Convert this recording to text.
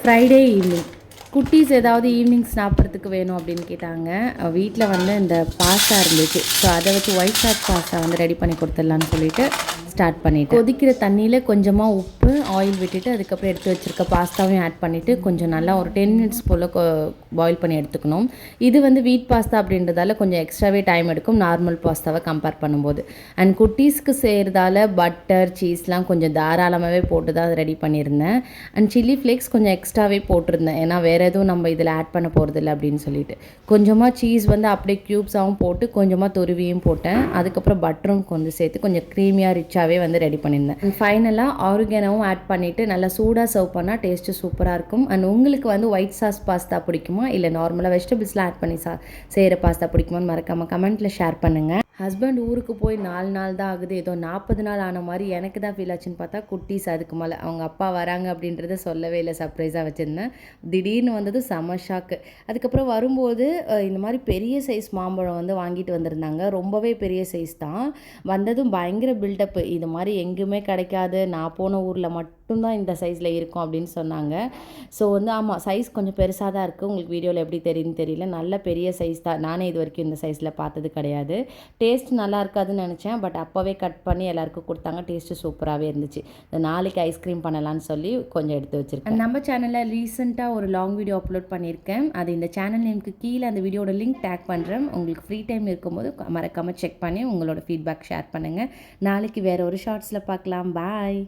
Friday evening குட்டீஸ் ஏதாவது evening சாப்பிட்றதுக்கு வேணும் அப்படின்னு கேட்டாங்க. வீட்டில் வந்து இந்த பாஸ்தா இருந்துச்சு. ஸோ அதை வச்சு ஒயிட் சாஸ் பாஸ்தா வந்து ரெடி பண்ணி கொடுத்துடலான்னு சொல்லிட்டு ஸ்டார்ட் பண்ணிவிட்டு கொதிக்கிற தண்ணியில் கொஞ்சமாக உப்பு ஆயில் விட்டுட்டு அதுக்கப்புறம் எடுத்து வச்சுருக்க பாஸ்தாவையும் ஆட் பண்ணிவிட்டு கொஞ்சம் நல்லா ஒரு 10 மினிட்ஸ் போல் பாயில் பண்ணி எடுத்துக்கணும். இது வந்து வீட் பாஸ்தா அப்படின்றதால கொஞ்சம் எக்ஸ்ட்ராவே டைம் எடுக்கும் நார்மல் பாஸ்தாவை கம்பேர் பண்ணும்போது. அண்ட் குட்டீஸ்க்கு செய்கிறதால பட்டர் சீஸ்லாம் கொஞ்சம் தாராளமாகவே போட்டு தான் அதை ரெடி பண்ணியிருந்தேன். அண்ட் சில்லி ஃப்ளேக்ஸ் கொஞ்சம் எக்ஸ்ட்ராவே போட்டிருந்தேன், ஏன்னா வேறு எதுவும் நம்ம இதில் ஆட் பண்ண போகிறதில்ல அப்படின்னு சொல்லிட்டு. கொஞ்சமாக சீஸ் வந்து அப்படியே க்யூப்ஸாகவும் போட்டு கொஞ்சமாக துருவியும் போட்டேன். அதுக்கப்புறம் பட்டரும் கொஞ்சம் சேர்த்து கொஞ்சம் க்ரீமியாக ரிச்சாகவே வந்து ரெடி பண்ணியிருந்தேன். அண்ட் ஃபைனலாக ஆரிகேனோவும் ஆட் பண்ணிவிட்டு நல்லா சூடாக சர்வ் பண்ணால் டேஸ்ட்டு சூப்பராக இருக்கும். அண்ட் உங்களுக்கு வந்து ஒயிட் சாஸ் பாஸ்தா பிடிக்குமா இல்லை நார்மலாக வெஜிடபிள்ஸ்லாம் ஆட் பண்ணி செய்கிற பாஸ்தா பிடிக்குமான்னு மறக்காமல் கமெண்ட்டில் ஷேர் பண்ணுங்கள். ஹஸ்பண்ட் ஊருக்கு போய் 4 நாள் தான் ஆகுது, ஏதோ 40 நாள் ஆன மாதிரி எனக்கு தான் ஃபீல் ஆச்சுன்னு பார்த்தா குட்டீஸ் அதுக்கு மேலே அவங்க அப்பா வராங்க அப்படின்றத சொல்லவே இல்லை, சர்ப்ரைஸாக வச்சுருந்தேன். திடீர்னு வந்தது செம ஷாக்கு. அதுக்கப்புறம் வரும்போது இந்த மாதிரி பெரிய சைஸ் மாம்பழம் வந்து வாங்கிட்டு வந்திருந்தாங்க. ரொம்பவே பெரிய சைஸ் தான் வந்ததும். பயங்கர பில்டப்பு, இது மாதிரி எங்கேயுமே கிடைக்காது, நான் போன ஊரில் மட்டும்தான் இந்த சைஸில் இருக்கும் அப்படின்னு சொன்னாங்க. ஸோ வந்து ஆமாம், சைஸ் கொஞ்சம் பெருசாக தான் இருக்குது. உங்களுக்கு வீடியோவில் எப்படி தெரியுதுன்னு தெரியல, நல்ல பெரிய சைஸ் தான். நானே இது வரைக்கும் இந்த சைஸில் பார்த்தது கிடையாது. டேஸ்ட் நல்லா இருக்காதுன்னு நினச்சேன், பட் அப்போவே கட் பண்ணி எல்லாருக்கும் கொடுத்தாங்க. டேஸ்ட்டு சூப்பராகவே இருந்துச்சு. இந்த நாளைக்கு ஐஸ்கிரீம் பண்ணலான்னு சொல்லி கொஞ்சம் எடுத்து வச்சுருக்கேன். நம்ம சேனலில் ரீசெண்டாக ஒரு லாங் வீடியோ அப்லோட் பண்ணியிருக்கேன். அது இந்த சேனல் நேமுக்கு கீழே அந்த வீடியோட லிங்க் டேக் பண்ணுறேன். உங்களுக்கு ஃப்ரீ டைம் இருக்கும்போது மறக்காமல் செக் பண்ணி உங்களோட ஃபீட்பேக் ஷேர் பண்ணுங்கள். நாளைக்கு வேறு ஒரு ஷார்ட்ஸில் பார்க்கலாம். பாய்.